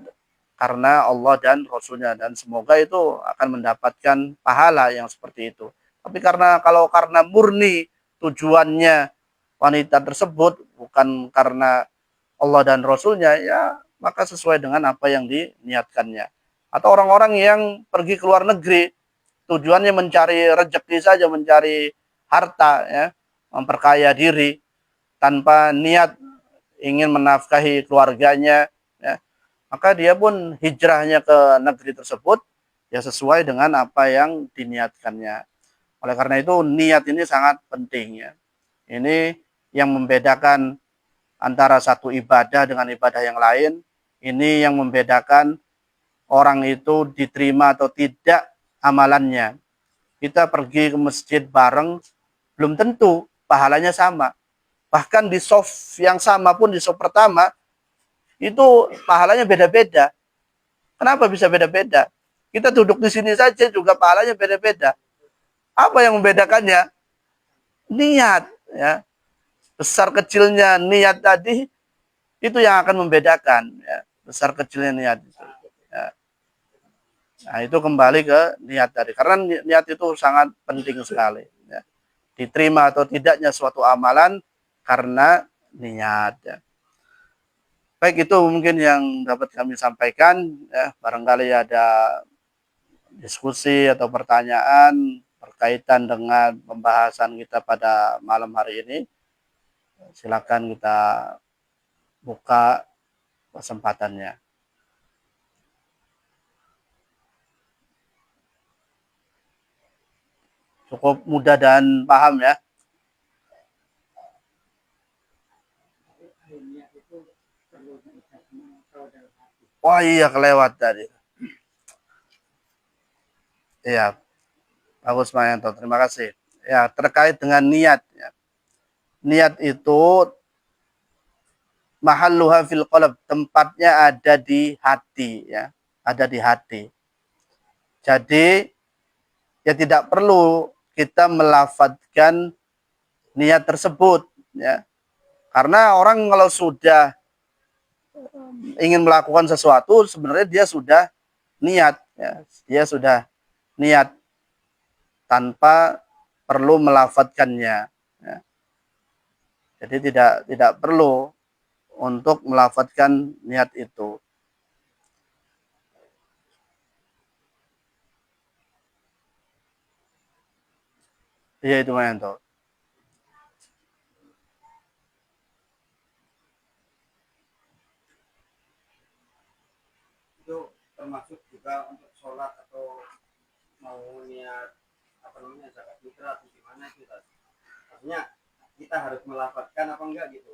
karena Allah dan Rasulnya, dan semoga itu akan mendapatkan pahala yang seperti itu. Tapi kalau karena murni tujuannya wanita tersebut bukan karena Allah dan Rasulnya, ya maka sesuai dengan apa yang diniatkannya. Atau orang-orang yang pergi ke luar negeri tujuannya mencari rezeki saja, mencari harta, ya, memperkaya diri tanpa niat ingin menafkahi keluarganya, ya, maka dia pun hijrahnya ke negeri tersebut ya sesuai dengan apa yang diniatkannya. Oleh karena itu niat ini sangat penting, ya. Ini yang membedakan antara satu ibadah dengan ibadah yang lain. Ini yang membedakan orang itu diterima atau tidak amalannya. Kita pergi ke masjid bareng, belum tentu pahalanya sama. Bahkan di soft yang sama pun, di soft pertama, itu pahalanya beda-beda. Kenapa bisa beda-beda? Kita duduk di sini saja juga pahalanya beda-beda. Apa yang membedakannya? Niat. Ya. Besar kecilnya niat tadi, itu yang akan membedakan. Ya. Besar kecilnya niat. Ya. Nah, itu kembali ke niat tadi. Karena niat itu sangat penting sekali. Ya. Diterima atau tidaknya suatu amalan karena niat. Ya. Baik, itu mungkin yang dapat kami sampaikan. Ya. Barangkali ada diskusi atau pertanyaan berkaitan dengan pembahasan kita pada malam hari ini. Silakan kita buka kesempatannya. Cukup mudah dan paham, ya. Wah iya, kelewat tadi. Iya, bagus Mas Yanto. Terima kasih. Ya, terkait dengan niat. Ya. Niat itu mahalluha fil qalb, tempatnya ada di hati, ya. Ada di hati. Jadi ya tidak perlu kita melafadzkan niat tersebut, ya. Karena orang kalau sudah ingin melakukan sesuatu sebenarnya dia sudah niat, ya. Dia sudah niat tanpa perlu melafadzkannya, ya. Jadi tidak perlu untuk melafadzkan niat itu. Iya itu Mayanto. Itu termasuk juga untuk sholat atau mau niat apa namanya zakat fitrah atau gimana itu, artinya kita harus melafadzkan apa enggak gitu.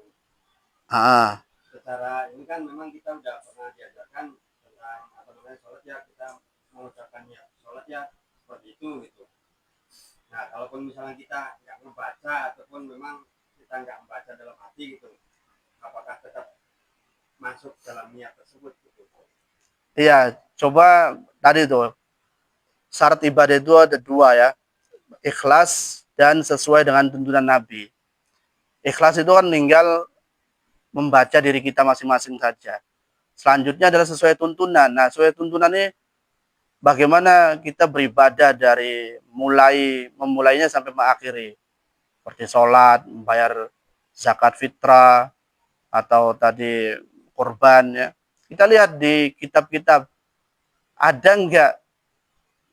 Secara ini kan memang kita udah pernah diajarkan tentang apa namanya sholat, ya kita mengucapkan ya sholat ya seperti itu gitu. Nah kalaupun misalnya kita nggak membaca ataupun memang kita nggak membaca dalam hati gitu, apakah tetap masuk dalam niat tersebut gitu? Iya, coba tadi tuh syarat ibadah itu ada dua ya, ikhlas dan sesuai dengan tuntunan Nabi. Ikhlas itu kan tinggal membaca diri kita masing-masing saja. Selanjutnya adalah sesuai tuntunan. Nah, sesuai tuntunan ini bagaimana kita beribadah dari memulainya sampai mengakhiri. Seperti sholat, membayar zakat fitrah, atau tadi kurban ya. Kita lihat di kitab-kitab, ada enggak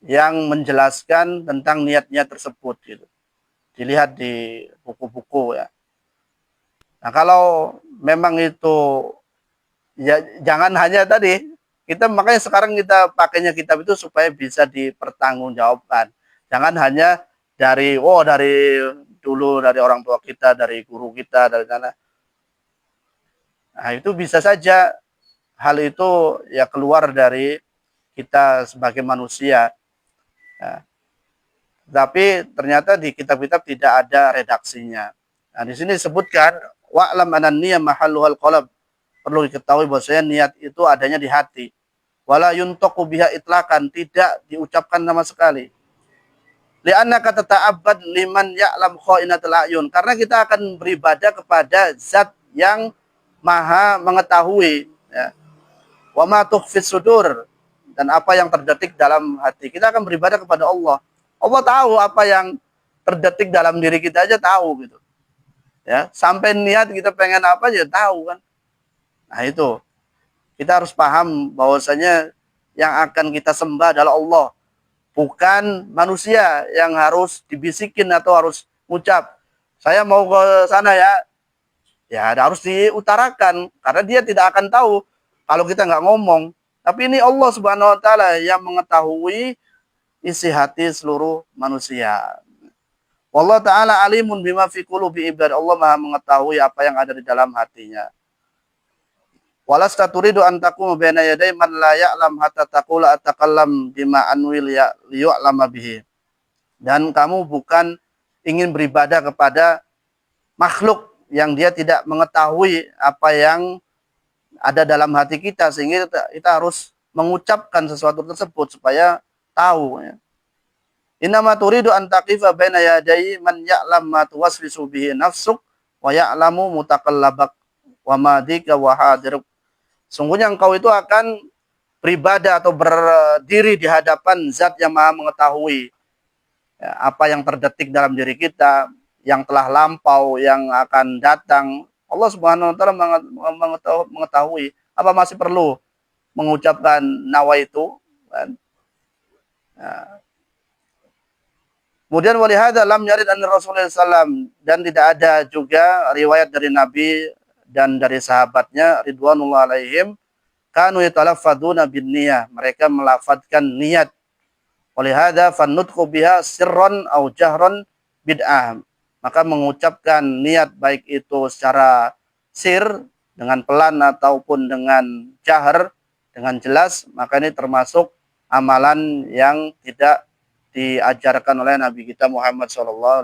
yang menjelaskan tentang niat-niat tersebut gitu. Dilihat di buku-buku ya. Nah, kalau memang itu ya jangan hanya tadi kita, makanya sekarang kita pakainya kitab itu supaya bisa dipertanggungjawabkan. Jangan hanya dari dulu, dari orang tua kita, dari guru kita, dari sana. Nah, itu bisa saja hal itu ya keluar dari kita sebagai manusia. Nah, tapi ternyata di kitab-kitab tidak ada redaksinya. Nah, di sini disebutkan wa'lam anan niyya mahalluhal qalb. Perlu diketahui bahwasanya niat itu adanya di hati. Wala yuntaqu biha itlakan, tidak diucapkan sama sekali. Li'annaka tata'abbad liman ya'lam kha'inatul a'yun. Karena kita akan beribadah kepada zat yang maha mengetahui ya. Wa ma tukhfis sudur, dan apa yang terdetik dalam hati. Kita akan beribadah kepada Allah. Allah tahu apa yang terdetik dalam diri kita aja tahu gitu. Ya, sampai niat kita pengen apa aja tahu kan. Nah, itu. Kita harus paham bahwasanya yang akan kita sembah adalah Allah, bukan manusia yang harus dibisikin atau harus ngucap. Saya mau ke sana ya. Ya, harus diutarakan karena dia tidak akan tahu kalau kita nggak ngomong. Tapi ini Allah Subhanahu wa taala yang mengetahui isi hati seluruh manusia. Wallahu taala alimun bima fi qulubi ibad. Allah Maha mengetahui apa yang ada di dalam hatinya. Walasta turidu an taquma baina yaday man la ya'lam hatta taqula atakallam bima anwil ya liya'lama bihi. Dan kamu bukan ingin beribadah kepada makhluk yang dia tidak mengetahui apa yang ada dalam hati kita, sehingga kita harus mengucapkan sesuatu tersebut supaya tahu ya. Innama turidu an taqifa baina yaday man ya'lam ma tuwaswisu bihi nafsuk wa ya'lamu mutakallabak wa madika wa hadiruk. Sungguhnya engkau itu akan beribadah atau berdiri di hadapan zat yang maha mengetahui ya, apa yang terdetik dalam diri kita, yang telah lampau, yang akan datang. Allah Subhanahu wa taala mengetahui. Apa masih perlu mengucapkan nawaitu kan? Nah, kemudian walihada lam yarid an Rasulullah SAW, dan tidak ada juga riwayat dari Nabi dan dari sahabatnya ridwanullah alaihim kanu yatalaffadzuna bin niyah, mereka melafadzkan niat. Walihada fannutqu biha sirran au jahran bid'ah. Maka mengucapkan niat baik itu secara sir dengan pelan ataupun dengan jahar dengan jelas, maka ini termasuk amalan yang tidak diajarkan oleh Nabi kita Muhammad SAW.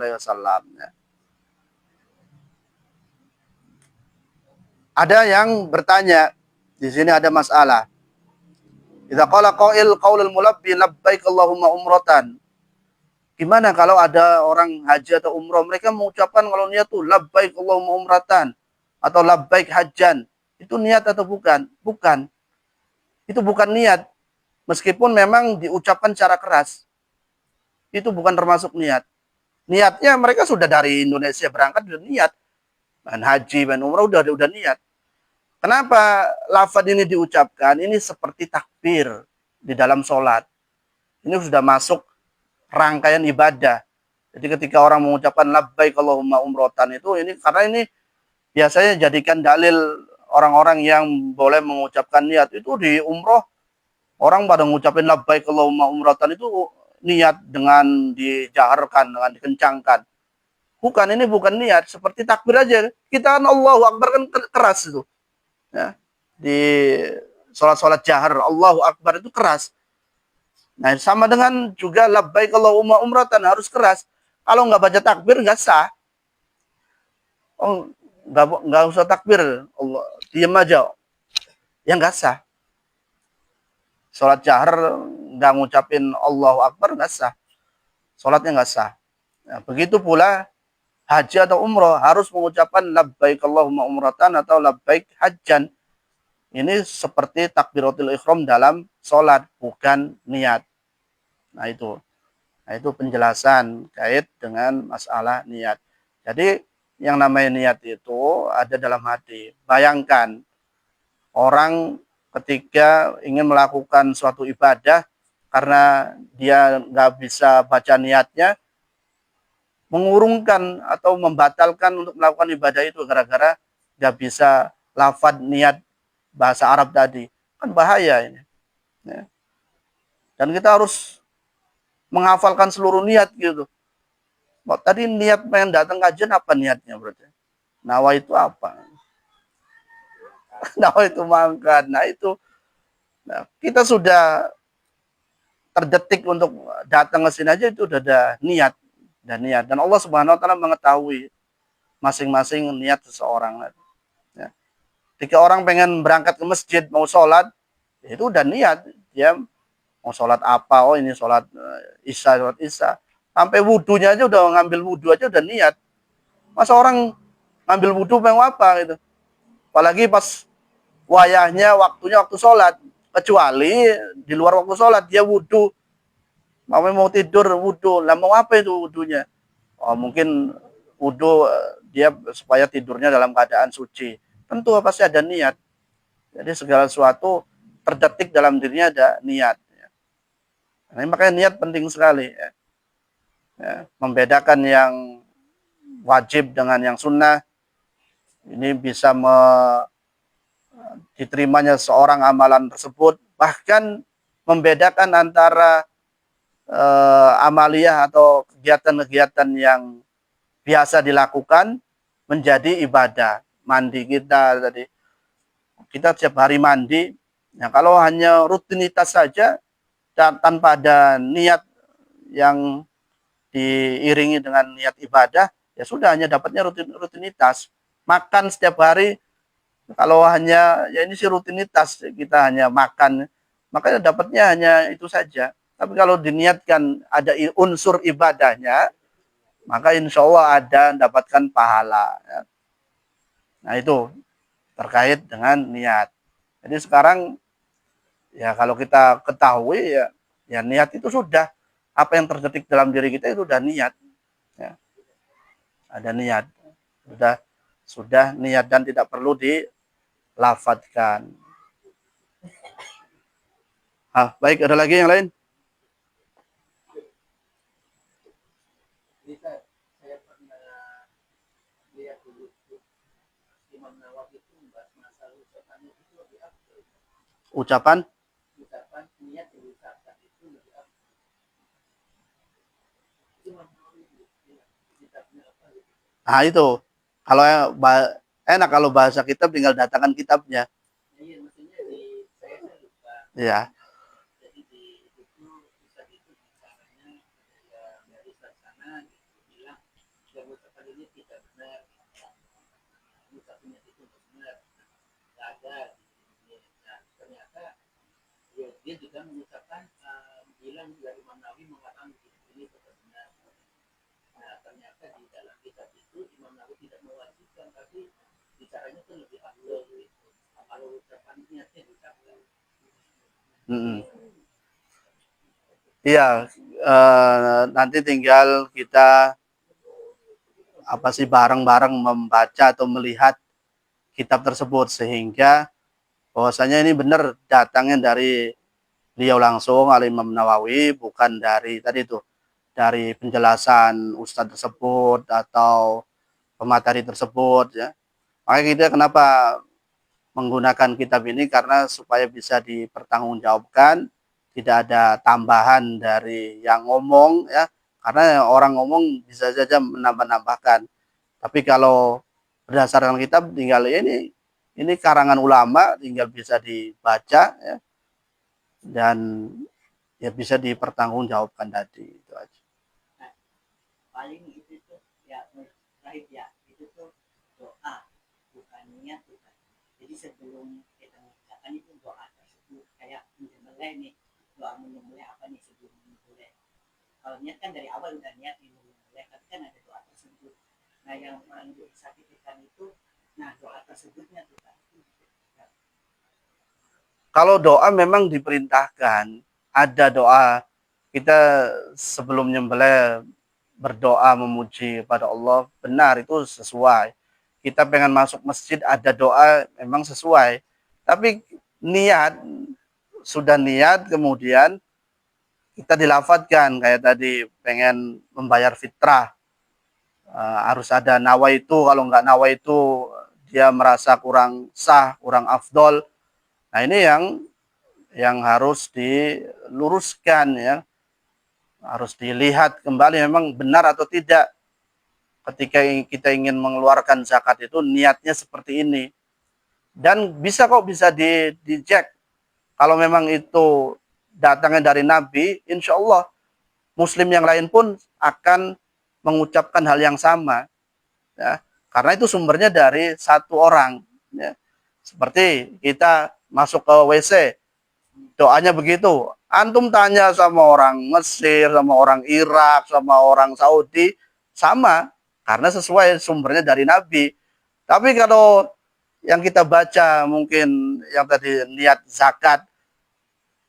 Ada yang bertanya, di sini ada masalah. Idza qala qail qaulul mulabbi labbaik Allahumma umratan. Gimana kalau ada orang haji atau umroh, mereka mengucapkan kalau niat tuh labbaik Allahumma umratan atau labbaik hajjan. Itu niat atau bukan? Bukan. Itu bukan niat. Meskipun memang diucapkan secara keras. Itu bukan termasuk niat. Niatnya mereka sudah dari Indonesia berangkat sudah niat. Dan haji, dan umrah udah niat. Kenapa lafaz ini diucapkan? Ini seperti takbir di dalam sholat. Ini sudah masuk rangkaian ibadah. Jadi ketika orang mengucapkan labbaik Allahumma umratan itu, ini karena ini biasanya jadikan dalil orang-orang yang boleh mengucapkan niat itu di umroh. Orang pada mengucapkan labbaik Allahumma umratan itu niat dengan dijaharkan, dengan dikencangkan. Bukan, ini bukan niat, seperti takbir aja. Kita kan Allahu Akbar kan keras itu. Ya. Di sholat-sholat jahar Allahu Akbar itu keras. Nah, sama dengan juga labbaik Allahumma umratan harus keras. Kalau nggak baca takbir nggak sah. Oh, nggak usah takbir, Allah diam aja. Ya nggak sah. sholat jahar nggak ngucapin Allahu Akbar nggak sah, sholatnya nggak sah. Nah, begitu pula haji atau umroh harus mengucapkan labbaik Allahumma umratan atau labbaik hajjan. Ini seperti takbiratul ihram dalam sholat, bukan niat. Nah itu. Nah, itu penjelasan kait dengan masalah niat. Jadi yang namanya niat itu ada dalam hati. Bayangkan orang ketika ingin melakukan suatu ibadah karena dia nggak bisa baca niatnya, mengurungkan atau membatalkan untuk melakukan ibadah itu gara-gara nggak bisa lafadz niat bahasa Arab tadi. Kan bahaya ini. Ya. Dan kita harus menghafalkan seluruh niat gitu. Tadi niat pengen datang kajian apa niatnya berarti? Nawa itu apa? Nawa itu mangkat. Nah itu, nah, kita sudah terdetik untuk datang ke sini aja itu udah ada niat dan niat. Dan Allah Subhanahu Wa Taala mengetahui masing-masing niat seseorang. Ya. Ketika orang pengen berangkat ke masjid mau sholat, itu udah niat dia mau sholat apa? Oh ini sholat isya, sholat isya. Sampai wudhunya aja udah ngambil wudhu aja udah niat. Masa orang ngambil wudhu pengen apa gitu? Apalagi pas wayahnya waktunya waktu sholat, kecuali di luar waktu sholat dia wudhu, mau tidur wudhu, lah mau apa itu wudhunya? Oh mungkin wudhu dia supaya tidurnya dalam keadaan suci. Tentu pasti ada niat. Jadi segala sesuatu terdetik dalam dirinya ada niat. Nah, makanya niat penting sekali. Ya. Ya, membedakan yang wajib dengan yang sunnah. Ini bisa diterimanya seorang amalan tersebut. Bahkan membedakan antara amaliyah atau kegiatan-kegiatan yang biasa dilakukan menjadi ibadah. Mandi kita tadi, kita setiap hari mandi. Nah, kalau hanya rutinitas saja dan tanpa ada niat yang diiringi dengan niat ibadah, ya sudah hanya dapatnya rutinitas. Makan setiap hari, kalau hanya ya ini sih rutinitas kita hanya makan, makanya dapatnya hanya itu saja. Tapi kalau diniatkan ada unsur ibadahnya, maka insya Allah ada dapatkan pahala. Ya. Nah itu terkait dengan niat. Jadi sekarang ya kalau kita ketahui ya, ya niat itu sudah apa yang terdetik dalam diri kita itu sudah niat. Ya. Ada niat, sudah niat dan tidak perlu dilafadzkan. Baik, ada lagi yang lain? Ucapan? Nah itu, kalau enak kalau bahasa kitab tinggal datangkan kitabnya. Ya. Dia juga mengucapkan bilang dari Imam Nawawi mengatakan ini benar. Nah ternyata di dalam kitab itu Imam Nawawi tidak mewajibkan, tapi bicaranya itu lebih afdal gitu. Kalau ucapan niatnya diucapkan. Iya, nanti tinggal kita apa sih bareng-bareng membaca atau melihat kitab tersebut sehingga bahwasanya ini benar datangnya dari beliau langsung Al-Imam Nawawi, bukan dari tadi itu dari penjelasan ustadz tersebut atau pemateri tersebut ya. Makanya kita kenapa menggunakan kitab ini karena supaya bisa dipertanggungjawabkan, tidak ada tambahan dari yang ngomong ya. Karena orang ngomong bisa saja menambah-nambahkan. Tapi kalau berdasarkan kitab tinggal ini karangan ulama tinggal bisa dibaca ya dan ya bisa dipertanggungjawabkan tadi itu aja. Nah, paling itu tuh ya terakhir ya itu tuh doa bukan niat bukan. Jadi sebelum kita mengucapkan itu doa tersebut kayak menyembelih nih, doa menyembelih apa nih sebelum menyembelih? Kalau niat kan dari awal udah niat nih menyembelih, tapi kan ada doa tersebut. Nah yang disakitikan itu, nah doa tersebutnya tuh kan. Kalau doa memang diperintahkan, ada doa kita sebelum nyembelih berdoa memuji pada Allah, benar itu sesuai. Kita pengen masuk masjid ada doa memang sesuai. Tapi niat sudah niat kemudian kita dilafatkan kayak tadi pengen membayar fitrah, harus ada nawa itu, kalau nggak nawa itu dia merasa kurang sah, kurang afdol. Nah ini yang harus diluruskan ya, harus dilihat kembali memang benar atau tidak. Ketika kita ingin mengeluarkan zakat itu niatnya seperti ini, dan bisa dicek kalau memang itu datangnya dari Nabi, insya Allah Muslim yang lain pun akan mengucapkan hal yang sama, ya, karena itu sumbernya dari satu orang. Ya. Seperti kita masuk ke WC, doanya begitu. Antum tanya sama orang Mesir, sama orang Irak, sama orang Saudi, sama. Karena sesuai sumbernya dari Nabi. Tapi kalau yang kita baca mungkin yang tadi niat zakat,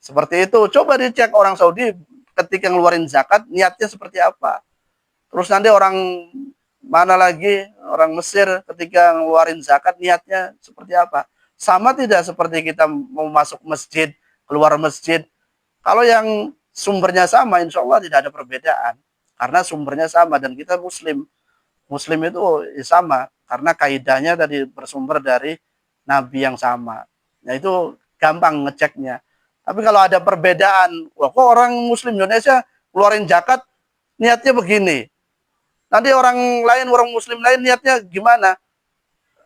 seperti itu. Coba dicek orang Saudi ketika ngeluarin zakat, niatnya seperti apa. Terus nanti orang mana lagi, orang Mesir ketika ngeluarin zakat, niatnya seperti apa. Sama tidak seperti kita mau masuk masjid, keluar masjid, kalau yang sumbernya sama, insya Allah tidak ada perbedaan. Karena sumbernya sama dan kita Muslim. Muslim itu sama. Karena kaidahnya tadi bersumber dari Nabi yang sama. Nah itu gampang ngeceknya. Tapi kalau ada perbedaan, wah kok orang Muslim Indonesia keluarin zakat niatnya begini. Nanti orang lain, orang Muslim lain niatnya gimana?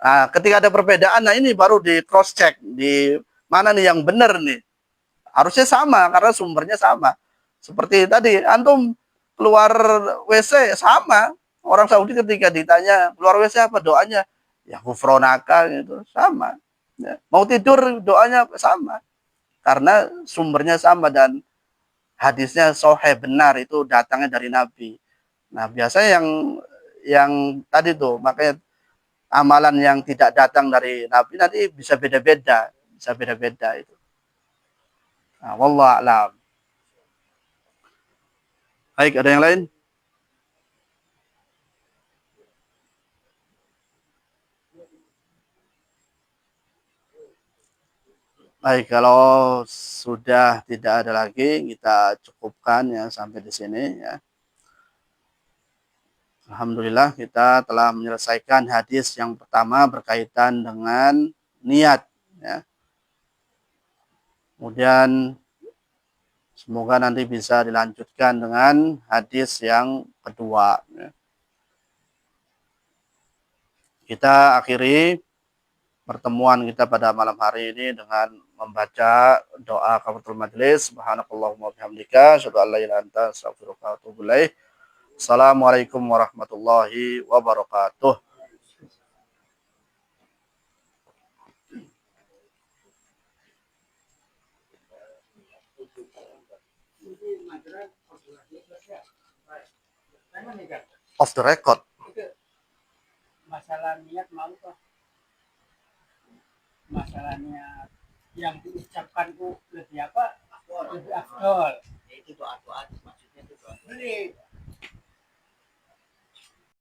Nah, ketika ada perbedaan, nah ini baru di cross check di mana nih yang benar nih. Harusnya sama karena sumbernya sama. Seperti tadi, antum keluar WC sama. Orang Saudi ketika ditanya keluar WC apa doanya, ya gufronaka gitu, sama. Ya. Mau tidur doanya sama. Karena sumbernya sama dan hadisnya sahih benar itu datangnya dari Nabi. Nah, biasanya yang tadi tuh makanya amalan yang tidak datang dari Nabi nanti bisa beda-beda, bisa beda-beda itu. Nah, wallah alam. Baik, ada yang lain? Baik, kalau sudah tidak ada lagi, kita cukupkan ya sampai di sini ya. Alhamdulillah kita telah menyelesaikan hadis yang pertama berkaitan dengan niat ya. Kemudian semoga nanti bisa dilanjutkan dengan hadis yang kedua ya. Kita akhiri pertemuan kita pada malam hari ini dengan membaca doa kafaratul majelis. Subhanakallahumma bihamdika asyhadu an la ilaha illa anta astaghfiruka wa atubu ilaik. Assalamualaikum warahmatullahi wabarakatuh. Off the record. Masalah niat mau kok, masalah niat yang diucapkan itu lebih apa? Lebih afdol. Itu doa-doa maksudnya itu doa.